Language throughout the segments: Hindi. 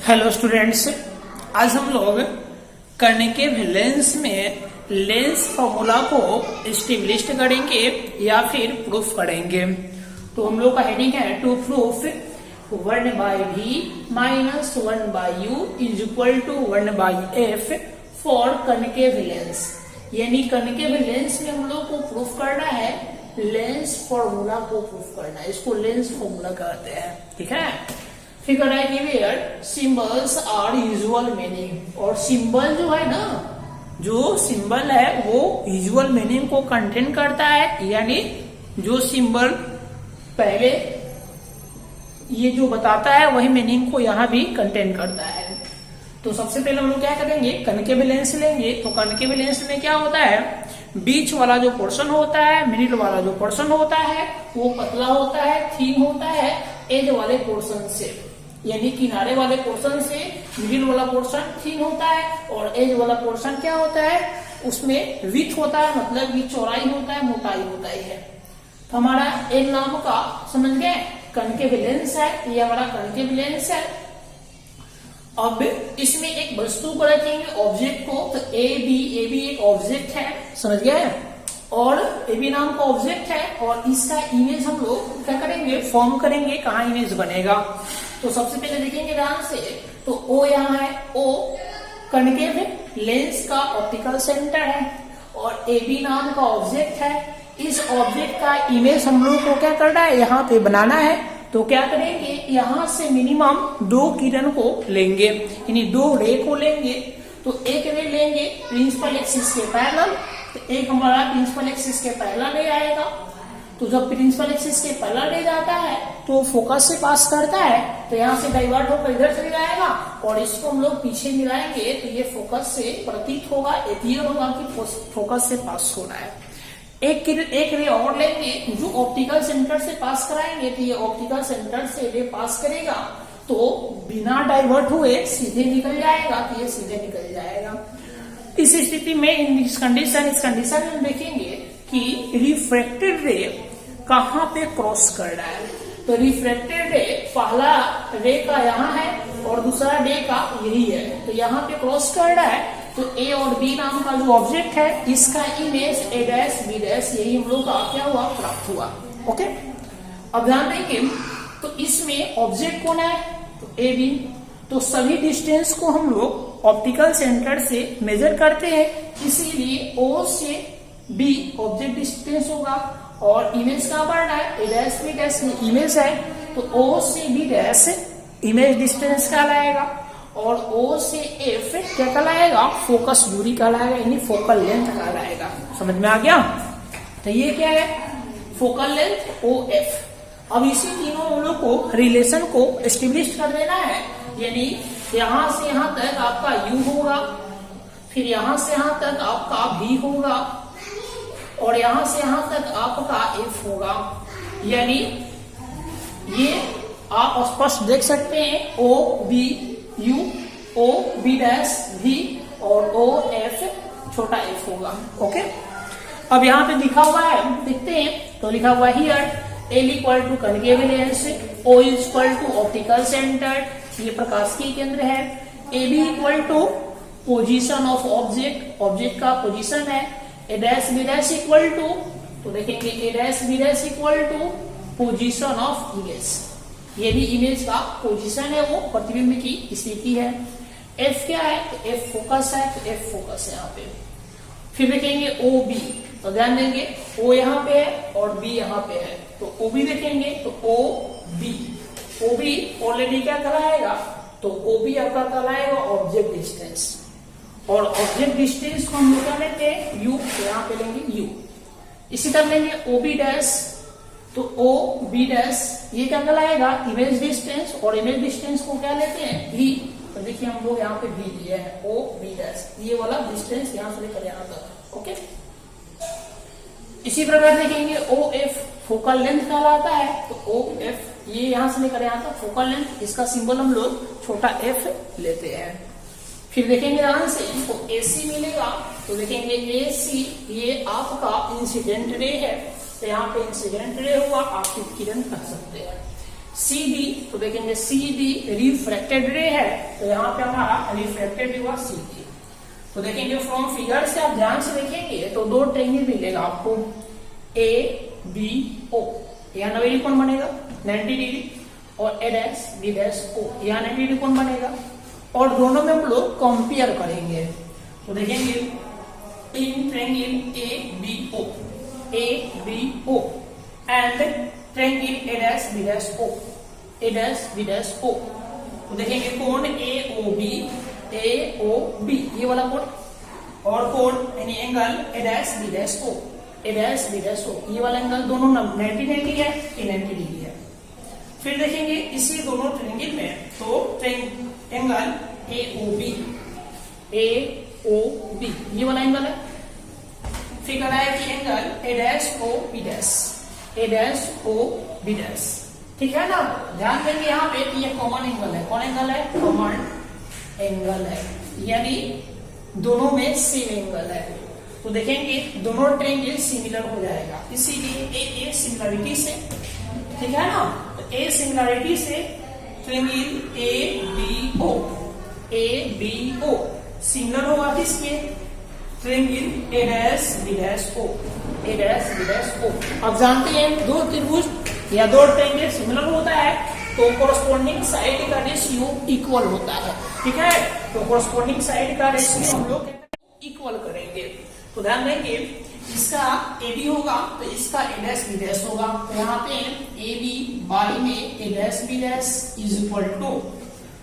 हेलो स्टूडेंट्स, आज हम लोग कर्निकेव लेंस में लेंस फॉर्मूला को एस्टेब्लिश करेंगे या फिर प्रूफ करेंगे। तो हम लोग का हेडिंग है to proof 1/v minus 1/u is equal to 1/f for concave lens. यानी कर्निकेव लेंस में हम लोग को प्रूफ करना है, लेंस फॉर्मूला को प्रूफ करना है, इसको लेंस फॉर्मूला कहते हैं। ठीक है, फिगर है here symbols are usual meaning. और सिंबल जो है ना, जो सिंबल है वो यूजुअल मीनिंग को कंटेन करता है, यानी जो सिंबल पहले ये जो बताता है वही मीनिंग को यहाँ भी कंटेन करता है। तो सबसे पहले हम लोग क्या करेंगे, कर्निकेव लेंस लेंगे। तो कर्निकेव लेंस में क्या होता है, बीच वाला जो पोर्शन होता है, मिडिल वाला जो पोर्शन होता है वो पतला होता है, थिन होता है एज वाले पोर्शन से, यानी किनारे वाले पोर्शन से मिडिल वाला पोर्शन थिन होता है और एज वाला पोर्शन क्या होता है, उसमें विड्थ होता है, मतलब कि चौड़ाई होता है, मोटाई होता है। तो हमारा एल नाम का समझ गए कर्निकेव लेंस है, ये हमारा कर्निकेव लेंस है। अब इसमें एक वस्तु को रखेंगे, ऑब्जेक्ट को। तो ए बी एक ऑब्जेक्ट है, समझ गए, और ए बी नाम का ऑब्जेक्ट है और इसका इमेज हम लोग क्या करेंगे, फॉर्म करेंगे। कहाँ इमेज बनेगा, तो सबसे पहले देखेंगे ध्यान से। तो ओ यहाँ है, ओ कर्निकेव लेंस का ऑप्टिकल सेंटर है और ए बी नाम का ऑब्जेक्ट है। इस ऑब्जेक्ट का इमेज हम लोग को क्या करना है, यहाँ पे बनाना है। तो क्या करेंगे, यहाँ से मिनिमम 2 किरण को लेंगे, यानी 2 रे को लेंगे। तो एक रे लेंगे प्रिंसिपल एक्सिस के पैरेलल, तो एक हमारा प्रिंसिपल एक्सिस के पैरेलल रे आएगा। तो जब प्रिंसिपल एक्सिस के पैरेलल रे जाता है तो फोकस से पास करता है, तो यहाँ से डाइवर्ट होकर इधर चले जाएगा और इसको हम लोग पीछे मिलाएंगे तो ये फोकस से प्रतीत होगा, क्लियर होगा कि फोकस से पास हो रहा है। एक रे और लेंगे जो ऑप्टिकल सेंटर से पास कराएंगे, तो ये ऑप्टिकल सेंटर से रे पास करेगा तो बिना डाइवर्ट हुए सीधे निकल जाएगा, तो ये सीधे निकल जाएगा। इस स्थिति में इस कंडीशन में हम देखेंगे कि रिफ्रैक्टेड रे कहाँ पे क्रॉस कर रहा है। तो रिफ्रैक्टेड रे पहला रे का यहाँ है और दूसरा रे का यही है, तो यहाँ पे क्रॉस कर रहा है। तो ए और बी नाम का जो ऑब्जेक्ट है इसका image A dash B dash यही हम लोग का क्या हुआ, प्राप्त हुआ। ओके, अब ध्यान देंगे तो इसमें ऑब्जेक्ट कौन है, तो ए बी। तो सभी डिस्टेंस को हम लोग ऑप्टिकल सेंटर से मेजर करते हैं, इसीलिए ओ से बी ऑब्जेक्ट डिस्टेंस होगा और इमेज कहाँ बढ़ रहा है, ए डैश बी डैश में इमेज है। तो ओ से बी डैश इमेज डिस्टेंस कहलाएगा और ओ से एफ क्या कहलाएगा, फोकस दूरी कहलाएगा, यानी फोकल लेंथ कहलाएगा। समझ में आ गया, तो ये क्या है, फोकल लेंथ ओ एफ। अब इसी तीनों हम लोग को रिलेशन को एस्टेब्लिश कर देना है, यानी यहां से यहां तक आपका यू होगा, फिर यहां से यहां तक आपका भी होगा और यहां से यहां तक आपका एफ होगा। यानी ये आप स्पष्ट देख सकते हैं, O B U, O B dash भी और ओ एफ छोटा एफ होगा। ओके, अब यहाँ पे लिखा हुआ है, देखते हैं। तो लिखा हुआ है here L equal to concave lens, O is equal to optical centre, ये प्रकाश की केंद्र है। A B equal to position of object, object का पोजीशन है। A dash B dash equal to, तो देखेंगे A dash B dash equal to position of image, ये भी इमेज का पोजीशन है, वो प्रतिबिंब की स्थिति है। एफ क्या है, तो एफ फोकस है, तो एफ फोकस है यहाँ पे। फिर देखेंगे ओ बी, तो ध्यान देंगे ओ यहाँ पे है और बी यहाँ पे है, तो ओ बी देखेंगे तो ओ बी ऑलरेडी क्या कहलाएगा, तो ओ बी आपका कहलाएगा ऑब्जेक्ट डिस्टेंस और ऑब्जेक्ट डिस्टेंस को हम लोग क्या लेते हैं, यू, तो यहाँ पे लेंगे यू। इसी तरह लेंगे ओ बी डैश, तो ओ बी डैश ये क्या कहलाएगा, इमेज डिस्टेंस, और इमेज डिस्टेंस को क्या लेते हैं, भी। तो देखिए हम लोग यहाँ पे भी लिए हैं, ओ बी डैश, ये वाला डिस्टेंस यहाँ से लेकर यहाँ तक। ओके, इसी प्रकार देखेंगे ओ एफ फोकल लेंथ कहलाता है, तो ओ एफ ये यहाँ से लेकर यहाँ तक फोकल लेंथ, इसका सिंबल हम लोग छोटा एफ लेते हैं। फिर देखेंगे ध्यान से, तो एसी मिलेगा, तो देखेंगे एसी ये आपका इंसिडेंट रे है, तो यहाँ पे इंसिडेंट रे हुआ, आपकी किरण कह सकते हैं। सी डी, तो देखेंगे सी डी रिफ्रैक्टेड रे है, तो यहाँ पे हमारा रिफ्रैक्टेड हुआ सी डी। तो देखेंगे फ्रॉम फिगर से आप ध्यान से देखेंगे तो दो ट्रायंगल मिलेगा आपको ए बी ओ, यहाँ 90 डिग्री कौन बनेगा 90 डिग्री, और ए डैश बी डैश ओ, यहाँ 90 डिग्री कौन बनेगा, और दोनों में हम लोग कंपेयर करेंगे। तो देखेंगे in triangle A B O and triangle A dash B dash O, A dash B dash O, तो देखेंगे कोण ए ओ बी, ये वाला कोण, और कोण यानी angle A dash B dash O, A dash B dash O, ये वाला एंगल दोनों 90 डिग्री है, ये 90 डिग्री है। फिर देखेंगे इसी दोनों ट्रायंगल में तो एंगल ए ओ बी, ये वाला एंगल है। फिर कह रहा है कि angle A dash O B dash, A dash O B dash, ठीक है ना। ध्यान देंगे यहाँ पे कि ये कॉमन एंगल है, कौन एंगल है, कॉमन एंगल है, यानी दोनों में सेम एंगल है। तो देखेंगे दोनों ट्रायंगल सिमिलर हो जाएगा, इसीलिए ए सिमिलरिटी से, ठीक है ना। तो ए सिमिलरिटी से triangle A B O similar होगा किसके, triangle A dash B dash O, A dash B dash O. अब जानते हैं दो त्रिभुज या दो ट्रायंगल सिमिलर होता है तो कोरस्पोंडिंग साइड का रेशियो इक्वल होता है, ठीक है। तो कोरस्पोंडिंग साइड का रेशियो हम लोग इक्वल करेंगे। तो ध्यान देंगे इसका ए बी होगा तो इसका ए डैश बी डैश होगा, तो यहाँ पे ए बी बाई में A dash B dash is equal to,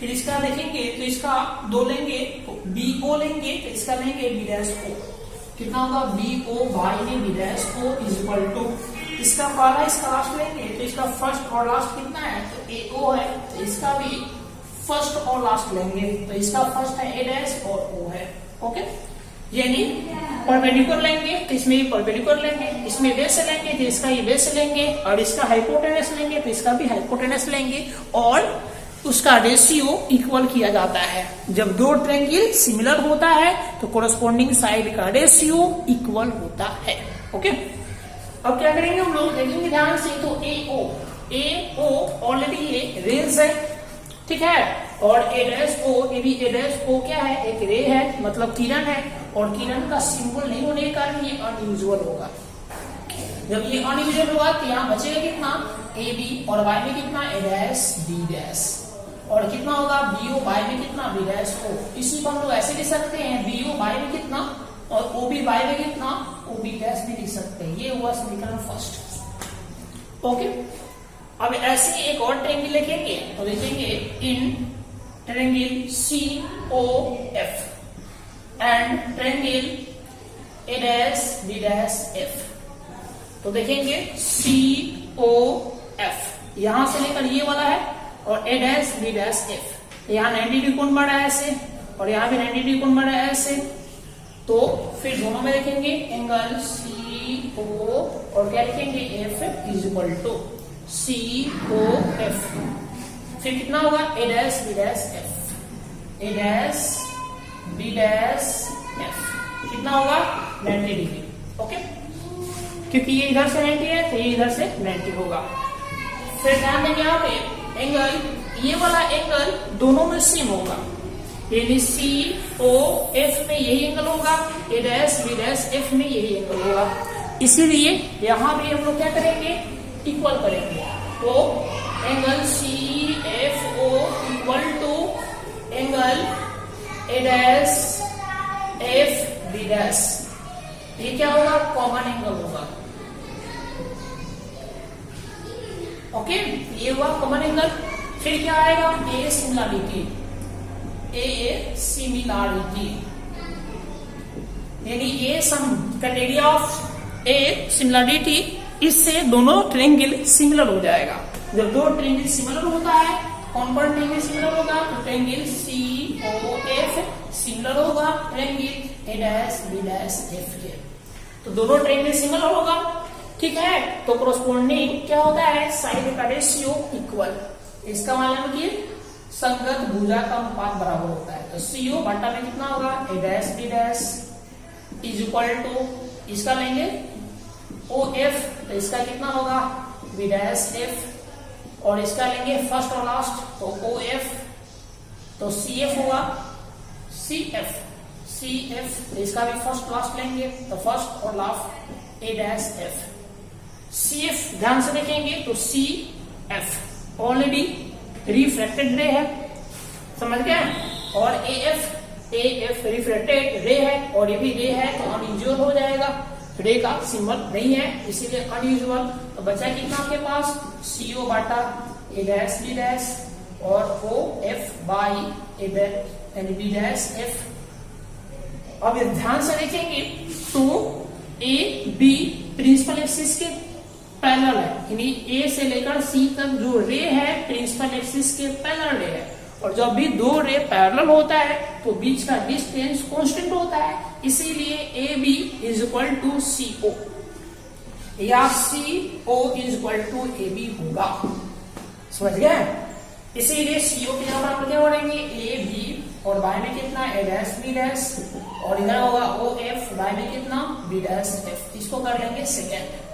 फिर इसका देखेंगे तो इसका दो लेंगे तो बी ओ लेंगे, तो इसका लेंगे बी डैश ओ, कितना होगा बी ओ बाई में B dash O is equal to, इसका पहला इसका लास्ट लेंगे तो इसका फर्स्ट और लास्ट कितना है, तो ए ओ है, तो इसका भी फर्स्ट और लास्ट लेंगे, तो इसका फर्स्ट है ए डैश और ओ है, ओके। यानी परपेंडिकुलर लेंगे तो इसमें भी परपेंडिकुलर लेंगे, इसमें बेस लेंगे तो इसका ही बेस लेंगे, और इसका हाइपोटेनस लेंगे तो इसका भी हाइपोटेनस लेंगे, और उसका रेशियो इक्वल किया जाता है। जब दो ट्रायंगल सिमिलर होता है तो कोरस्पोंडिंग साइड का रेशियो इक्वल होता है, ओके। अब क्या करेंगे हम लोग देखेंगे ध्यान से, तो ए ओ ऑलरेडी ये रेज है, ठीक है, और A dash O, A B A dash O क्या है, एक रे है, मतलब किरण है, और किरण का सिंबल नहीं होने के कारण ये अनयूजुअल होगा। जब ये अनयूजुअल होगा तो यहाँ बचेगा कितना, ए बी, और वाई में कितना ए डैश बी डैश, और कितना होगा बी ओ बाई में कितना बी डैश ओ। इसी को हम लोग ऐसे लिख सकते हैं बी ओ बाई में कितना और ओ बी बाई में कितना, ओ बी डैश भी लिख सकते हैं। ये हुआ समीकरण फर्स्ट, ओके। अब ऐसे एक और ट्रायंगल लिखेंगे तो लिखेंगे in triangle C O F and triangle A dash B dash F, तो देखेंगे सी ओ एफ यहां से लेकर ये वाला है, और A dash B dash F, यहाँ 90 डिग्री कोण बढ़ा है ऐसे, और यहाँ भी 90 डिग्री कोण बढ़ा है ऐसे, तो फिर दोनों में देखेंगे एंगल सी ओ, और क्या लिखेंगे F is equal to C O F, फिर कितना होगा A dash B dash F, A dash B dash F, कितना होगा 90 डिग्री, ओके, क्योंकि ये इधर से 90 है तो ये इधर से 90 होगा। फिर ध्यान देंगे यहाँ पे एंगल, ये वाला एंगल दोनों में सेम होगा, यानी सी ओ एफ में यही एंगल होगा, A dash B dash F में यही एंगल होगा, इसीलिए यहाँ भी हम लोग क्या करेंगे इक्वल करेंगे। तो angle C F O equal to angle A dash F B dash, ये क्या होगा कॉमन एंगल होगा, ओके, ये हुआ कॉमन एंगल। फिर क्या आएगा ए सिमिलरिटी, ए सिमिलरिटी यानी a some criteria of a similarity, इससे दोनों ट्रायंगल सिमिलर हो जाएगा। जब दो ट्रायंगल सिमिलर होता है, कौन कौन ट्रायंगल सिमिलर होगा, तो triangle C O F similar होगा triangle A dash B dash F के, तो दोनों ट्रायंगल सिमिलर होगा, ठीक है। तो कोरस्पोंडिंग क्या होता है साइड का रेशियो इक्वल, इसका मतलब कि संगत भुजा का अनुपात बराबर होता है, तो सीओ बटा में कितना होगा A dash B dash is equal to, इसका लेंगे ओ एफ, तो इसका कितना होगा बी डैश एफ और इसका लेंगे फर्स्ट और लास्ट, तो ओ एफ, तो सी एफ होगा, सी एफ, सी एफ, इसका भी फर्स्ट लास्ट लेंगे, तो फर्स्ट और लास्ट ए डैश एफ, सी एफ ध्यान से देखेंगे तो सी एफ ऑलरेडी रिफ्रैक्टेड रे है, समझ गए, और ए एफ रिफ्रैक्टेड रे है, और ये भी रे है तो अनयूजुअल हो जाएगा, रे का सिंबल नहीं है इसीलिए अनयूजुअल। तो बचा कितना आपके पास, सीओ बाटा ए डैश बी डैश और O F by A B dash F. अब ध्यान से देखेंगे तो ए बी प्रिंसिपल एक्सिस के पैरेलल है, यानी ए से लेकर सी तक जो रे है प्रिंसिपल एक्सिस के पैरेलल रे है, और जब भी दो रे पैरेलल होता है तो बीच का डिस्टेंस कांस्टेंट होता है, इसीलिए A B is equal to C O या C O is equal to A B होगा, समझ गए। इसीलिए सी ओ की जगह पर क्या बढ़ेंगे, ए बी और बाय में कितना ए डैश बी डैश, और इधर होगा ओ एफ, बाय में कितना बी डैश एफ, इसको कर लेंगे सेकेंड।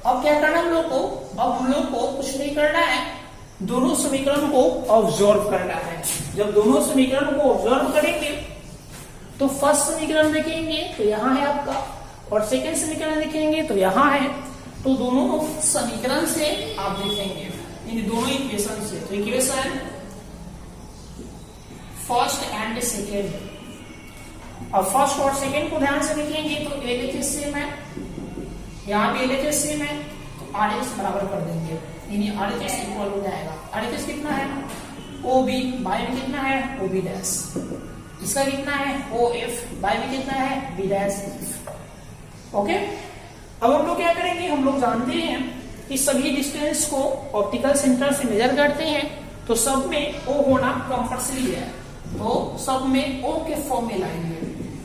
अब क्या करना हम लोग को, अब हम लोग को कुछ नहीं करना है, दोनों समीकरण को ऑब्जर्व करना है। जब दोनों समीकरण को ऑब्जर्व करेंगे तो फर्स्ट समीकरण देखेंगे तो यहाँ है आपका, और सेकेंड समीकरण देखेंगे तो यहाँ है, तो दोनों समीकरण से आप देखेंगे इन दोनों इक्वेशन से, तो इक्वेशन फर्स्ट एंड सेकेंड, अब फर्स्ट और सेकेंड को ध्यान से देखेंगे तो एलएचएस सेम है, यहाँ भी एलएचएस सेम है, तो आरएचएस बराबर कर देंगे, यानी आरएचएस इक्वल हो जाएगा, आरएचएस कितना है ओ बी, बाय में कितना है ओ बी डैश, इसका कितना है ओ एफ, बाय में कितना है बी डैश एफ। ओके, अब हम लोग क्या करेंगे, हम लोग जानते हैं कि सभी डिस्टेंस को ऑप्टिकल सेंटर से मेजर करते हैं तो सब में ओ होना कंपल्सरी है, तो सब में ओ के फॉर्म में लाएंगे,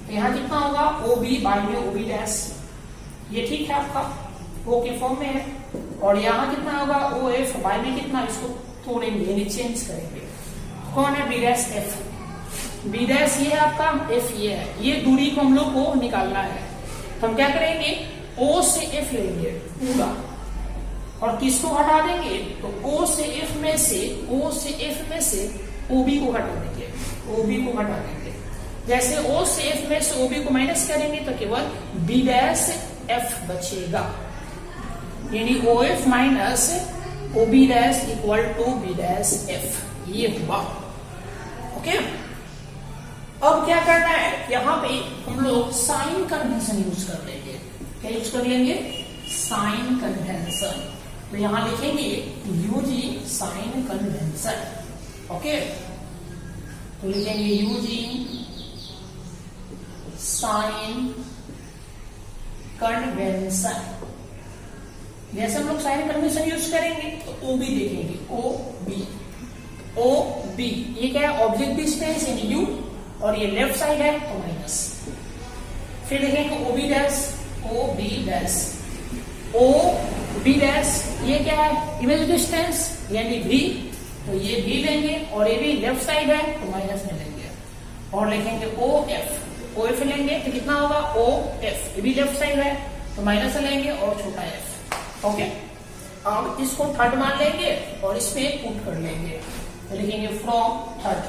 तो यहाँ कितना होगा ओ बी, बाय में ओ बी डैश, ये ठीक है आपका ओ के फॉर्म में है, और यहाँ कितना होगा ओ एफ, बाय में कितना, इसको तोड़ेंगे यानी चेंज करेंगे, कौन है B dash F, B dash ये है आपका, एफ ये है, ये दूरी को हम लोग को निकालना है, तो हम क्या करेंगे ओ से एफ लेंगे पूरा, और किसको हटा देंगे, तो ओ से एफ में से ओ बी को हटा देंगे, ओ बी को हटा देंगे, जैसे ओ से एफ में से ओ बी को माइनस करेंगे तो केवल बी डैश एफ बचेगा, यानी O F minus O B dash equal to B dash F, ये हुआ। ओके, अब क्या करना है, यहाँ पे हम लोग साइन कन्वेंशन यूज कर लेंगे, क्या यूज कर लेंगे साइन कन्वेंशन, तो यहाँ लिखेंगे यूजी साइन कन्वेंशन। ओके, तो लिखेंगे यूजी साइन कन्वेंशन, जैसे हम लोग साइन कन्वेंशन यूज करेंगे तो ओ बी देखेंगे, ओ बी ये क्या है ऑब्जेक्ट डिस्टेंस इन यू, और ये लेफ्ट साइड है तो माइनस, फिर देखेंगे O B dash, O B dash ये क्या है इमेज डिस्टेंस यानी v, तो ये v लेंगे, और ये भी लेफ्ट साइड है तो माइनस में लेंगे, और लिखेंगे ओ एफ लेंगे तो कितना होगा ओ एफ, ये भी लेफ्ट साइड है तो माइनस लेंगे और छोटा एफ। ओके, अब इसको थर्ड मान लेंगे और इसमें पुट कर लेंगे, तो लिखेंगे फ्रॉम थर्ड,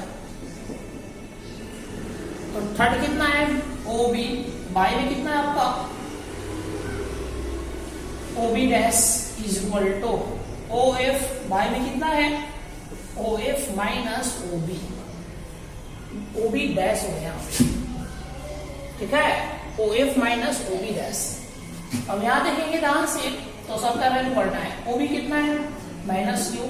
तो थर्ड कितना है ओ बी, बाय में कितना है आपका O B dash is equal to O F, by में कितना है O F minus O B dash हो गया, ठीक है O F minus O B dash. अब यहां देखेंगे ध्यान से तो सबका वैल्यू पढ़ना है, ओ बी कितना है minus Q,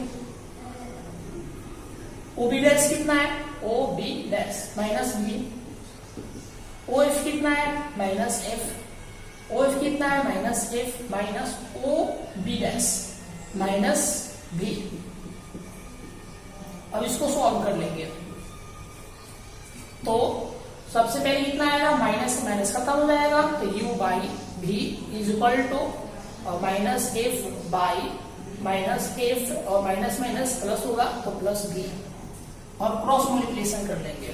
O B dash कितना है O B dash minus B, O F कितना है माइनस एफ, ओ एफ कितना है minus F minus O B dash minus B. अब इसको सॉल्व कर लेंगे तो सबसे पहले कितना आएगा माइनस माइनस खत्म हो जाएगा, तो u बाई भी is equal to minus F by minus F, और माइनस माइनस प्लस होगा तो प्लस बी, और क्रॉस मल्टीप्लिकेशन कर लेंगे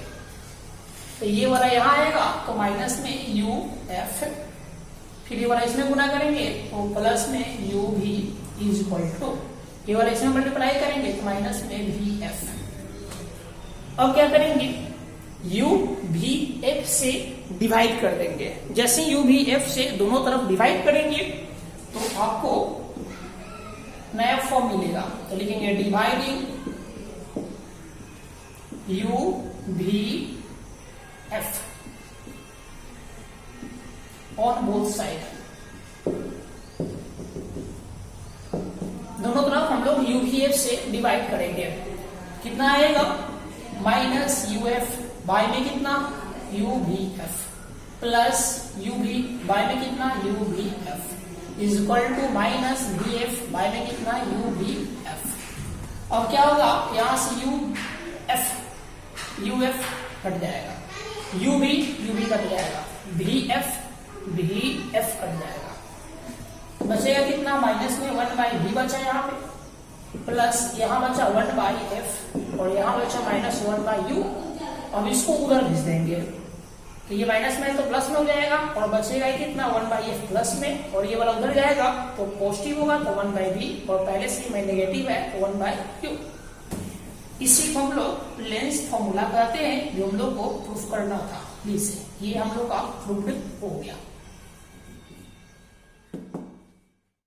तो ये वाला यहाँ आएगा तो माइनस में यू एफ, फिर ये वाला इसमें गुना करेंगे तो प्लस में यू भी इज इक्वल टू ये वाले इसमें मल्टीप्लाई करेंगे तो माइनस में भी एफ। अब क्या करेंगे, u भी f से डिवाइड कर देंगे। जैसे u भी f से दोनों तरफ डिवाइड करेंगे तो आपको नया फॉर्म मिलेगा। तो लिखेंगे डिवाइडिंग u भी f ऑन बोथ साइड। दोनों तरफ हम लोग u भी f से डिवाइड करेंगे। कितना आएगा, माइनस यू एफ बाय में कितना यू भी एफ प्लस यू भी बाय में कितना यू भी F is equal to minus B F by में कितना यू भी एफ। अब क्या होगा, यहां से यू एफ कट जाएगा, यू भी कट जाएगा, भी एफ कट जाएगा। बचेगा कितना, माइनस में 1 बाई भी बचा यहाँ पे, प्लस यहाँ बचा 1 बाई एफ और यहाँ बचा माइनस 1 बाई यू। अब इसको उधर भेज देंगे तो ये माइनस में तो प्लस में हो जाएगा और बचेगा ही कितना 1 बाई एफ प्लस में, और ये वाला उधर जाएगा तो पॉजिटिव होगा तो 1 बाई बी, और पहले से मैं नेगेटिव है तो 1 बाई क्यू। इसी को हम लोग लेंस फॉर्मूला कहते हैं जो हम लोग को प्रूफ करना था। प्लीज ये हम लोग का प्रूफ हो गया।